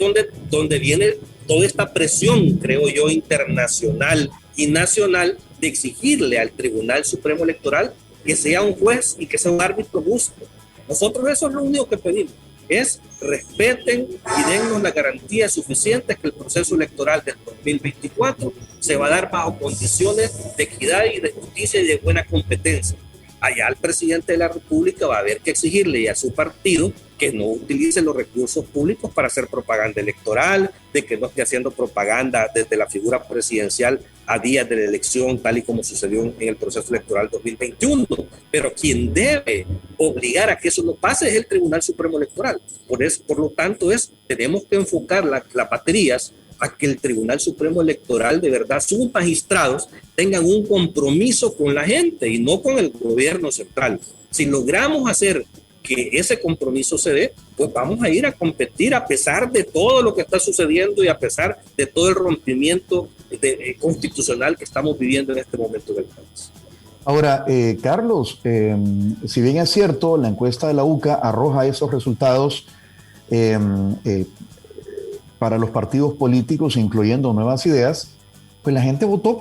donde viene toda esta presión, creo yo, internacional y nacional, de exigirle al Tribunal Supremo Electoral que sea un juez y que sea un árbitro justo. Nosotros eso es lo único que pedimos, es respeten y dennos la garantía suficiente que el proceso electoral del 2024 se va a dar bajo condiciones de equidad y de justicia y de buena competencia. Allá el presidente de la República va a haber que exigirle a su partido que no utilice los recursos públicos para hacer propaganda electoral, de que no esté haciendo propaganda desde la figura presidencial a días de la elección, tal y como sucedió en el proceso electoral 2021. Pero quien debe obligar a que eso no pase es el Tribunal Supremo Electoral. Por lo tanto, tenemos que enfocar las baterías a que el Tribunal Supremo Electoral, de verdad, sus magistrados tengan un compromiso con la gente y no con el gobierno central. Si logramos hacer que ese compromiso se dé, pues vamos a ir a competir a pesar de todo lo que está sucediendo y a pesar de todo el rompimiento constitucional que estamos viviendo en este momento del país. Ahora, Carlos, si bien es cierto, la encuesta de la UCA arroja esos resultados para los partidos políticos, incluyendo Nuevas Ideas, pues la gente votó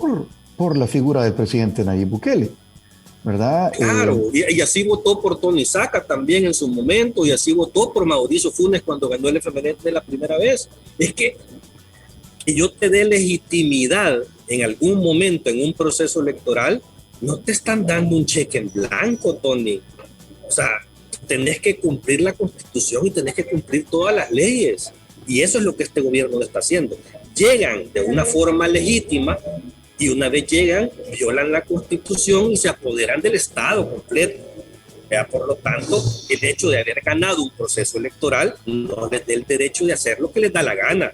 por la figura del presidente Nayib Bukele, ¿verdad? Claro, y así votó por Tony Saca también en su momento, y así votó por Mauricio Funes cuando ganó el FMLN la primera vez. Es que yo te dé legitimidad en algún momento en un proceso electoral, no te están dando un cheque en blanco, Tony. O sea, tenés que cumplir la Constitución y tenés que cumplir todas las leyes. Y eso es lo que este gobierno está haciendo. Llegan de una forma legítima y una vez llegan, violan la Constitución y se apoderan del Estado completo. Por lo tanto, el hecho de haber ganado un proceso electoral no les da el derecho de hacer lo que les da la gana.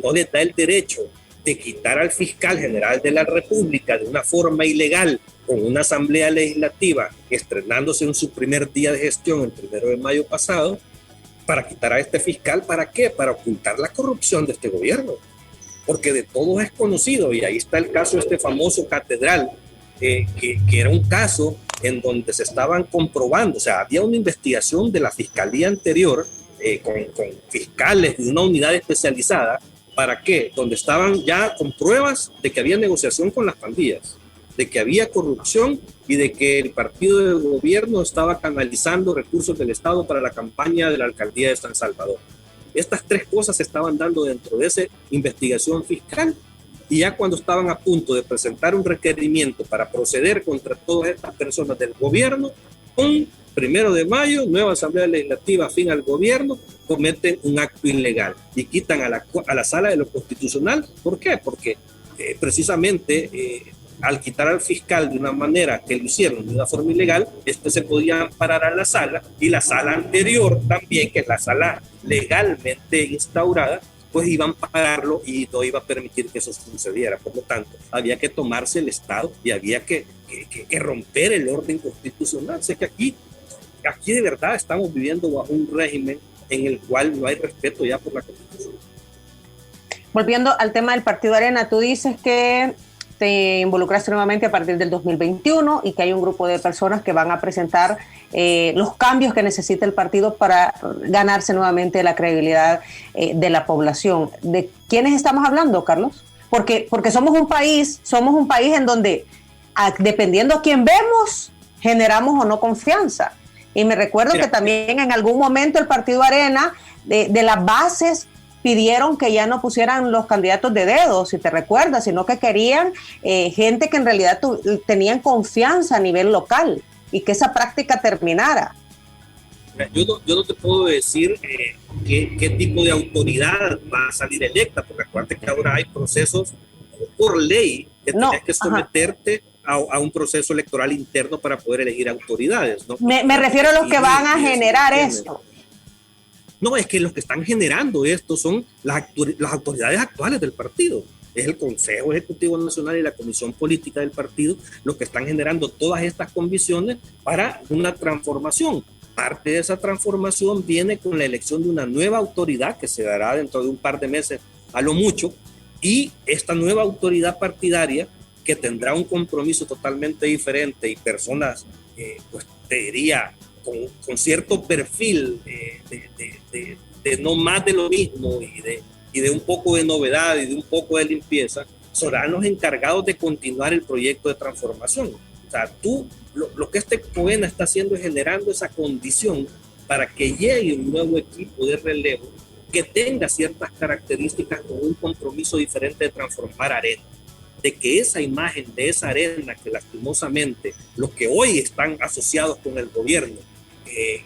No les da el derecho de quitar al fiscal general de la República de una forma ilegal con una asamblea legislativa estrenándose en su primer día de gestión el 1 de mayo pasado, para quitar a este fiscal. ¿Para qué? Para ocultar la corrupción de este gobierno. Porque de todos es conocido, y ahí está el caso de este famoso Catedral, que era un caso en donde se estaban comprobando, o sea, había una investigación de la fiscalía anterior con fiscales de una unidad especializada. ¿Para qué? Donde estaban ya con pruebas de que había negociación con las pandillas, de que había corrupción y de que el partido de gobierno estaba canalizando recursos del Estado para la campaña de la alcaldía de San Salvador. Estas tres cosas se estaban dando dentro de esa investigación fiscal, y ya cuando estaban a punto de presentar un requerimiento para proceder contra todas estas personas del gobierno, un 1 de mayo, nueva asamblea legislativa afín al gobierno, cometen un acto ilegal y quitan a la sala de lo constitucional. ¿Por qué? Porque precisamente al quitar al fiscal de una manera que lo hicieron de una forma ilegal, se podía amparar a la sala, y la sala anterior también, que es la sala legalmente instaurada, pues iban a pagarlo y no iba a permitir que eso sucediera. Por lo tanto, había que tomarse el Estado y había que romper el orden constitucional. Sé que aquí de verdad estamos viviendo bajo un régimen en el cual no hay respeto ya por la Constitución. Volviendo al tema del Partido Arena, tú dices que te involucraste nuevamente a partir del 2021 y que hay un grupo de personas que van a presentar los cambios que necesita el partido para ganarse nuevamente la credibilidad de la población. ¿De quiénes estamos hablando, Carlos? Porque somos un país en donde, dependiendo a quién vemos, generamos o no confianza. Y me recuerdo que también en algún momento el Partido Arena, de las bases, pidieron que ya no pusieran los candidatos de dedo, si te recuerdas, sino que querían gente que en realidad tenían confianza a nivel local y que esa práctica terminara. Yo no te puedo decir qué tipo de autoridad va a salir electa, porque acuérdate que ahora hay procesos por ley que tienes que someterte a un proceso electoral interno para poder elegir autoridades, ¿no? Me refiero a los que van a generar esto. No, es que los que están generando esto son las autoridades actuales del partido. Es el Consejo Ejecutivo Nacional y la Comisión Política del partido los que están generando todas estas condiciones para una transformación. Parte de esa transformación viene con la elección de una nueva autoridad que se dará dentro de un par de meses a lo mucho, y esta nueva autoridad partidaria que tendrá un compromiso totalmente diferente y personas, pues te diría, con cierto perfil de no más de lo mismo y de un poco de novedad y de un poco de limpieza, serán los encargados de continuar el proyecto de transformación. O sea, lo que este COENA está haciendo es generando esa condición para que llegue un nuevo equipo de relevo que tenga ciertas características con un compromiso diferente de transformar Arena. De que esa imagen de esa Arena que lastimosamente los que hoy están asociados con el gobierno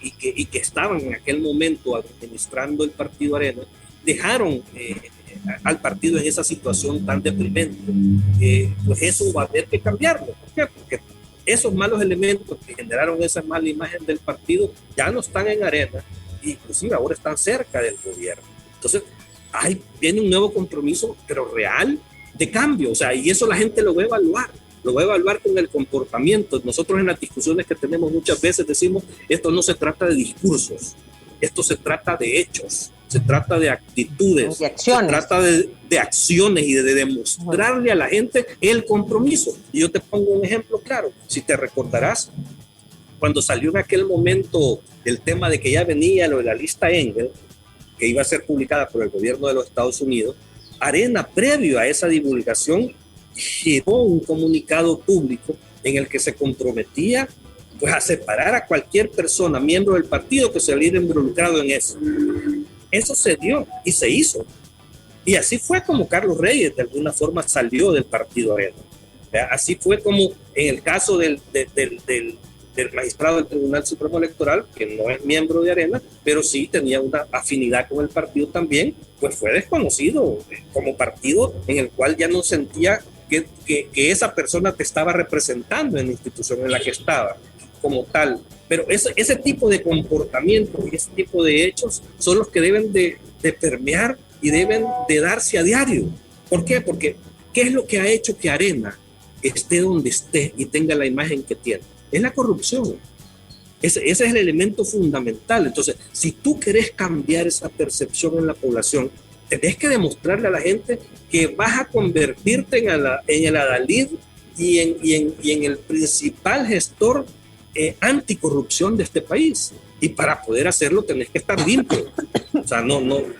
y que estaban en aquel momento administrando el Partido Arena, dejaron al partido en esa situación tan deprimente. Pues eso va a haber que cambiarlo. ¿Por qué? Porque esos malos elementos que generaron esa mala imagen del partido ya no están en Arena, inclusive ahora están cerca del gobierno. Entonces, viene un nuevo compromiso, pero real, de cambio. O sea, y eso la gente lo va a evaluar con el comportamiento. Nosotros en las discusiones que tenemos muchas veces decimos, esto no se trata de discursos, esto se trata de hechos, se trata de actitudes, se trata de acciones y de demostrarle a la gente el compromiso. Y yo te pongo un ejemplo claro, si te recordarás, cuando salió en aquel momento el tema de que ya venía lo de la lista Engel, que iba a ser publicada por el gobierno de los Estados Unidos, Arena, previo a esa divulgación, giró un comunicado público en el que se comprometía pues a separar a cualquier persona, miembro del partido, que se hubiera involucrado en eso. Eso se dio y se hizo. Y así fue como Carlos Reyes de alguna forma salió del Partido Arena. Así fue como en el caso del magistrado del Tribunal Supremo Electoral, que no es miembro de Arena, pero sí tenía una afinidad con el partido también, pues fue desconocido como partido en el cual ya no sentía que esa persona te estaba representando en la institución en la que estaba como tal. Pero ese tipo de comportamientos y ese tipo de hechos son los que deben de permear y deben de darse a diario. ¿Por qué? Porque ¿qué es lo que ha hecho que Arena esté donde esté y tenga la imagen que tiene? Es la corrupción. Ese es el elemento fundamental. Entonces, si tú querés cambiar esa percepción en la población, tenés que demostrarle a la gente que vas a convertirte en el adalid y en el principal gestor anticorrupción de este país. Y para poder hacerlo tenés que estar limpio. O sea,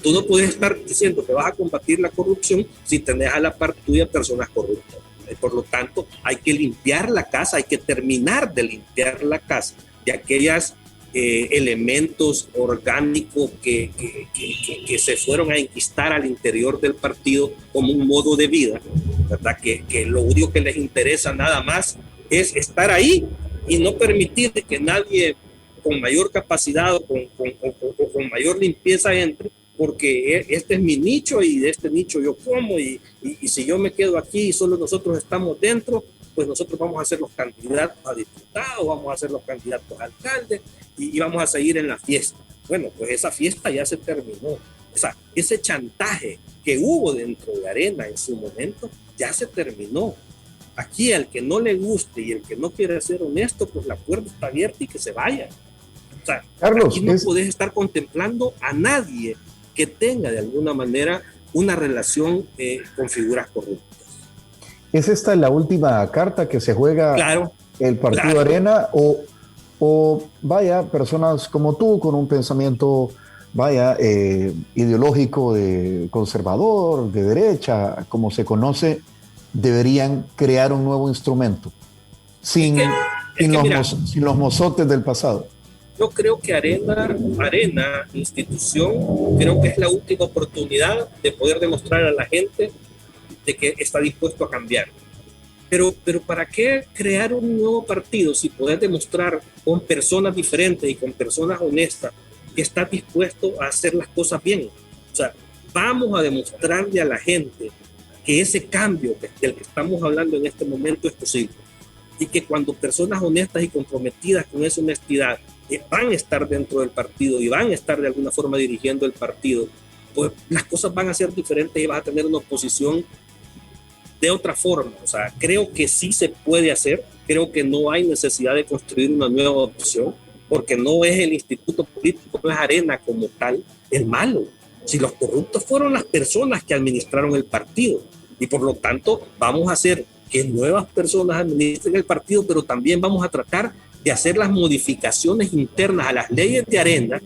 tú no puedes estar diciendo que vas a combatir la corrupción si tenés a la par tuya personas corruptas. Por lo tanto, hay que limpiar la casa, hay que terminar de limpiar la casa de aquellos elementos orgánicos que se fueron a enquistar al interior del partido como un modo de vida, ¿verdad? Que lo único que les interesa nada más es estar ahí y no permitir que nadie con mayor capacidad o con mayor limpieza entre, porque este es mi nicho y de este nicho yo como y si yo me quedo aquí y solo nosotros estamos dentro, pues nosotros vamos a ser los candidatos a diputados, vamos a ser los candidatos a alcaldes y vamos a seguir en la fiesta. Bueno, pues esa fiesta ya se terminó. O sea, ese chantaje que hubo dentro de Arena en su momento ya se terminó. Aquí al que no le guste y el que no quiere ser honesto, pues la puerta está abierta y que se vaya. O sea, Carlos, aquí no podés estar contemplando a nadie que tenga de alguna manera una relación con figuras corruptas. ¿Es esta la última carta que se juega el partido Arena? O vaya, personas como tú con un pensamiento ideológico conservador, de derecha, como se conoce, deberían crear un nuevo instrumento sin los mozotes del pasado? Yo creo que Arena, institución, creo que es la última oportunidad de poder demostrar a la gente de que está dispuesto a cambiar. Pero ¿para qué crear un nuevo partido si poder demostrar con personas diferentes y con personas honestas que estás dispuesto a hacer las cosas bien? O sea, vamos a demostrarle a la gente que ese cambio del que estamos hablando en este momento es posible. Y que cuando personas honestas y comprometidas con esa honestidad van a estar dentro del partido y van a estar de alguna forma dirigiendo el partido, pues las cosas van a ser diferentes y vas a tener una oposición de otra forma. O sea, creo que sí se puede hacer, creo que no hay necesidad de construir una nueva oposición, porque no es el instituto político, no es Arena como tal el malo. Si los corruptos fueron las personas que administraron el partido, y por lo tanto vamos a hacer que nuevas personas administren el partido, pero también vamos a tratar de hacer las modificaciones internas a las leyes de Arena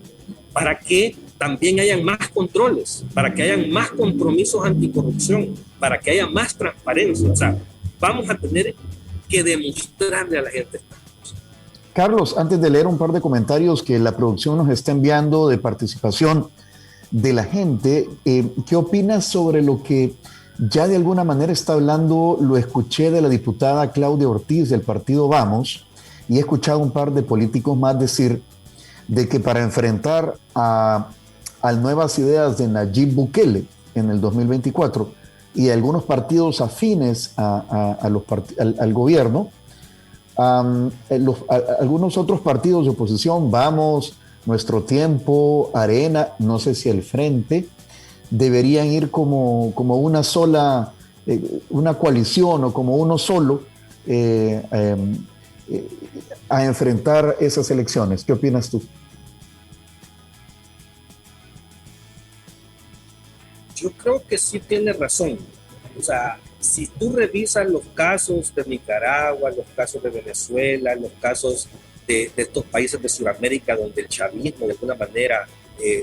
para que también hayan más controles, para que hayan más compromisos anticorrupción, para que haya más transparencia. O sea, vamos a tener que demostrarle a la gente estas cosas. Carlos, antes de leer un par de comentarios que la producción nos está enviando de participación de la gente, ¿qué opinas sobre lo que ya de alguna manera está hablando? Lo escuché de la diputada Claudia Ortiz del partido Vamos, y he escuchado un par de políticos más decir de que para enfrentar a nuevas ideas de Nayib Bukele en el 2024 y algunos partidos afines al gobierno, algunos otros partidos de oposición, Vamos, Nuestro Tiempo, Arena, no sé si el Frente, deberían ir como una sola, una coalición o como uno solo a enfrentar esas elecciones. ¿Qué opinas tú? Yo creo que sí tiene razón. O sea, si tú revisas los casos de Nicaragua, los casos de Venezuela, los casos de estos países de Sudamérica donde el chavismo de alguna manera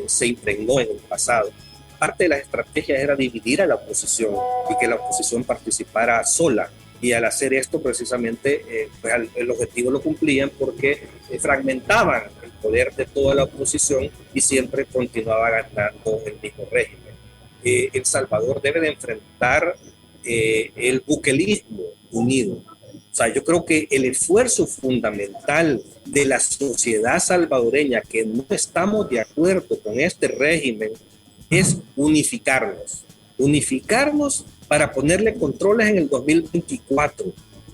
se impregnó en el pasado, parte de las estrategias era dividir a la oposición y que la oposición participara sola. Y al hacer esto, precisamente, pues el objetivo lo cumplían porque fragmentaban el poder de toda la oposición y siempre continuaba ganando el mismo régimen. El Salvador debe de enfrentar el bukelismo unido. O sea, yo creo que el esfuerzo fundamental de la sociedad salvadoreña, que no estamos de acuerdo con este régimen, es unificarnos para ponerle controles en el 2024.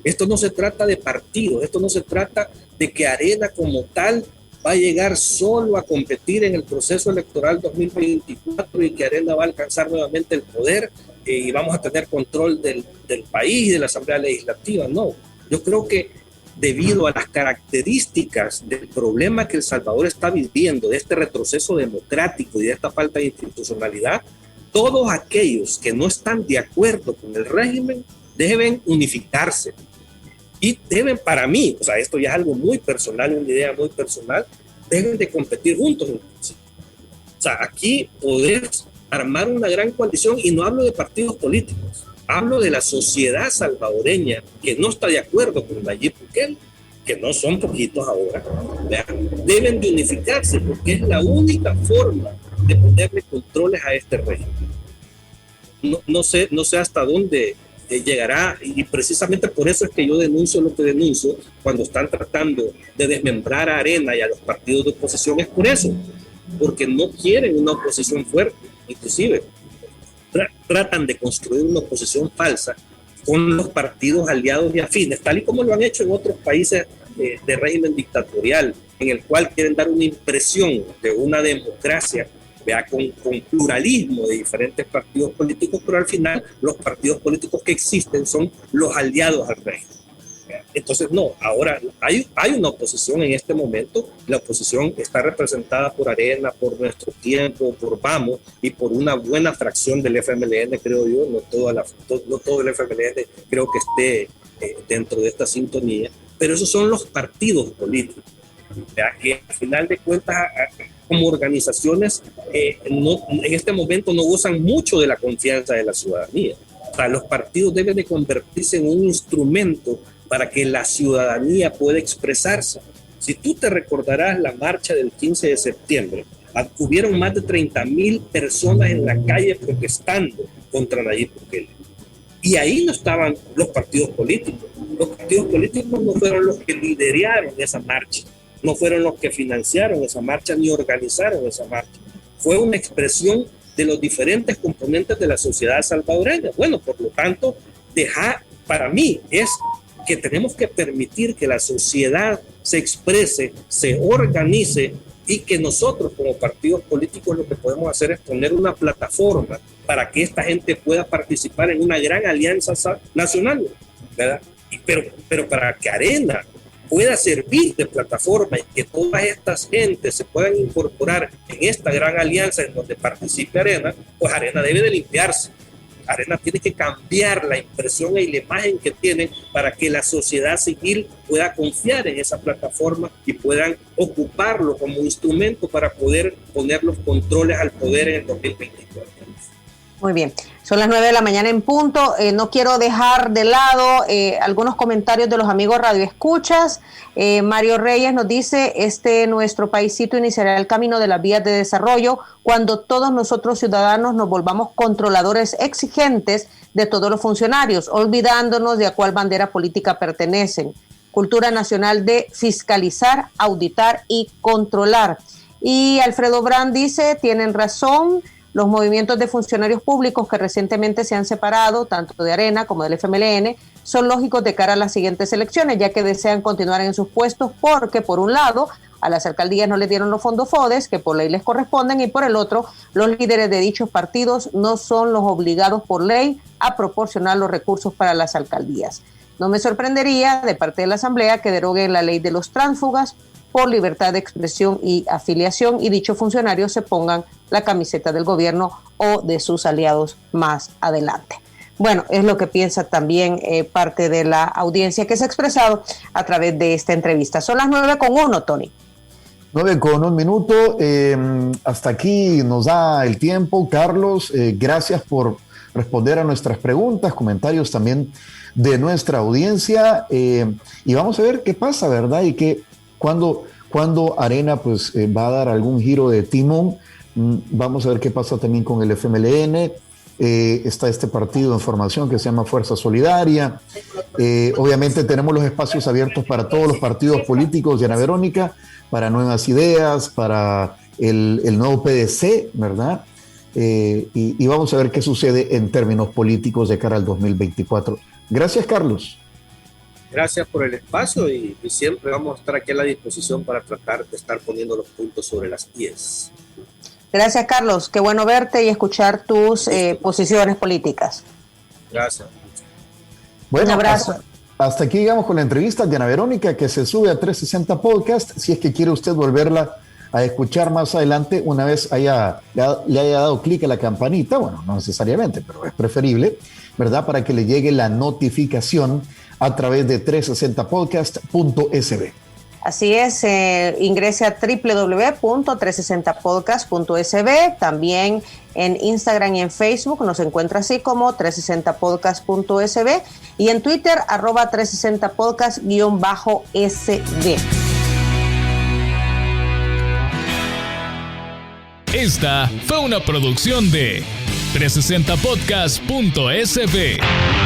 Esto no se trata de partidos, esto no se trata de que Arena como tal va a llegar solo a competir en el proceso electoral 2024 y que Arena va a alcanzar nuevamente el poder y vamos a tener control del país y de la Asamblea Legislativa. No, yo creo que debido a las características del problema que El Salvador está viviendo, de este retroceso democrático y de esta falta de institucionalidad, todos aquellos que no están de acuerdo con el régimen deben unificarse y deben, para mí, o sea, esto ya es algo muy personal, una idea muy personal, deben de competir juntos. O sea, aquí podés armar una gran coalición y no hablo de partidos políticos, hablo de la sociedad salvadoreña que no está de acuerdo con Nayib Bukele, que no son poquitos ahora, ¿vean? Deben de unificarse porque es la única forma de ponerle controles a este régimen. No sé hasta dónde llegará, y precisamente por eso es que yo denuncio lo que denuncio cuando están tratando de desmembrar a Arena y a los partidos de oposición. Es por eso, porque no quieren una oposición fuerte, inclusive tratan de construir una oposición falsa con los partidos aliados y afines, tal y como lo han hecho en otros países de régimen dictatorial, en el cual quieren dar una impresión de una democracia, vea, con pluralismo de diferentes partidos políticos, pero al final los partidos políticos que existen son los aliados al régimen. Entonces, no, ahora hay una oposición en este momento. La oposición está representada por Arena, por Nuestro Tiempo, por Vamos y por una buena fracción del FMLN, creo yo. No todo el FMLN creo que esté dentro de esta sintonía, pero esos son los partidos políticos, que al final de cuentas, como organizaciones, en este momento no gozan mucho de la confianza de la ciudadanía. O sea, los partidos deben de convertirse en un instrumento para que la ciudadanía pueda expresarse. Si tú te recordarás la marcha del 15 de septiembre, hubieron más de 30,000 personas en la calle protestando contra Nayib Bukele. Y ahí no estaban los partidos políticos. Los partidos políticos no fueron los que lideraron esa marcha, no fueron los que financiaron esa marcha ni organizaron esa marcha. Fue una expresión de los diferentes componentes de la sociedad salvadoreña. Bueno, por lo tanto, para mí es que tenemos que permitir que la sociedad se exprese, se organice, y que nosotros como partidos políticos lo que podemos hacer es poner una plataforma para que esta gente pueda participar en una gran alianza nacional, ¿verdad? Pero para que Arena pueda servir de plataforma y que todas estas gentes se puedan incorporar en esta gran alianza en donde participe Arena, pues Arena debe de limpiarse. Arena tiene que cambiar la impresión y la imagen que tienen para que la sociedad civil pueda confiar en esa plataforma y puedan ocuparlo como instrumento para poder poner los controles al poder en el 2024. Muy bien, son las 9 de la mañana en punto. No quiero dejar de lado algunos comentarios de los amigos radioescuchas. Mario Reyes nos dice, nuestro paisito iniciará el camino de las vías de desarrollo cuando todos nosotros ciudadanos nos volvamos controladores exigentes de todos los funcionarios, olvidándonos de a cuál bandera política pertenecen. Cultura nacional de fiscalizar, auditar y controlar. Y Alfredo Brand dice, tienen razón, los movimientos de funcionarios públicos que recientemente se han separado, tanto de Arena como del FMLN, son lógicos de cara a las siguientes elecciones, ya que desean continuar en sus puestos porque, por un lado, a las alcaldías no les dieron los fondos FODES, que por ley les corresponden, y por el otro, los líderes de dichos partidos no son los obligados por ley a proporcionar los recursos para las alcaldías. No me sorprendería, de parte de la Asamblea, que deroguen la ley de los tránsfugas por libertad de expresión y afiliación y dichos funcionarios se pongan la camiseta del gobierno o de sus aliados más adelante. Bueno, es lo que piensa también parte de la audiencia que se ha expresado a través de esta entrevista. Son las 9:01, Tony. 9:01. Hasta aquí nos da el tiempo. Carlos, gracias por responder a nuestras preguntas, comentarios también de nuestra audiencia. Y vamos a ver qué pasa, ¿verdad? Y que cuando Arena pues va a dar algún giro de timón. Vamos a ver qué pasa también con el FMLN. Está este partido en formación que se llama Fuerza Solidaria. Obviamente tenemos los espacios abiertos para todos los partidos políticos, Diana Verónica, para nuevas ideas, para el nuevo PDC, ¿verdad? Y vamos a ver qué sucede en términos políticos de cara al 2024. Gracias, Carlos. Gracias por el espacio y siempre vamos a estar aquí a la disposición para tratar de estar poniendo los puntos sobre las IES. Gracias, Carlos. Qué bueno verte y escuchar tus posiciones políticas. Gracias. Bueno, un abrazo. Hasta aquí llegamos con la entrevista de Diana Verónica, que se sube a 360 Podcast. Si es que quiere usted volverla a escuchar más adelante, una vez le haya dado clic a la campanita, bueno, no necesariamente, pero es preferible, ¿verdad? Para que le llegue la notificación a través de 360podcast.sb. Así es, ingrese a www.360podcast.sb, también en Instagram y en Facebook nos encuentra así como 360podcast.sb y en Twitter @360podcast_sb. Esta fue una producción de 360podcast.sb.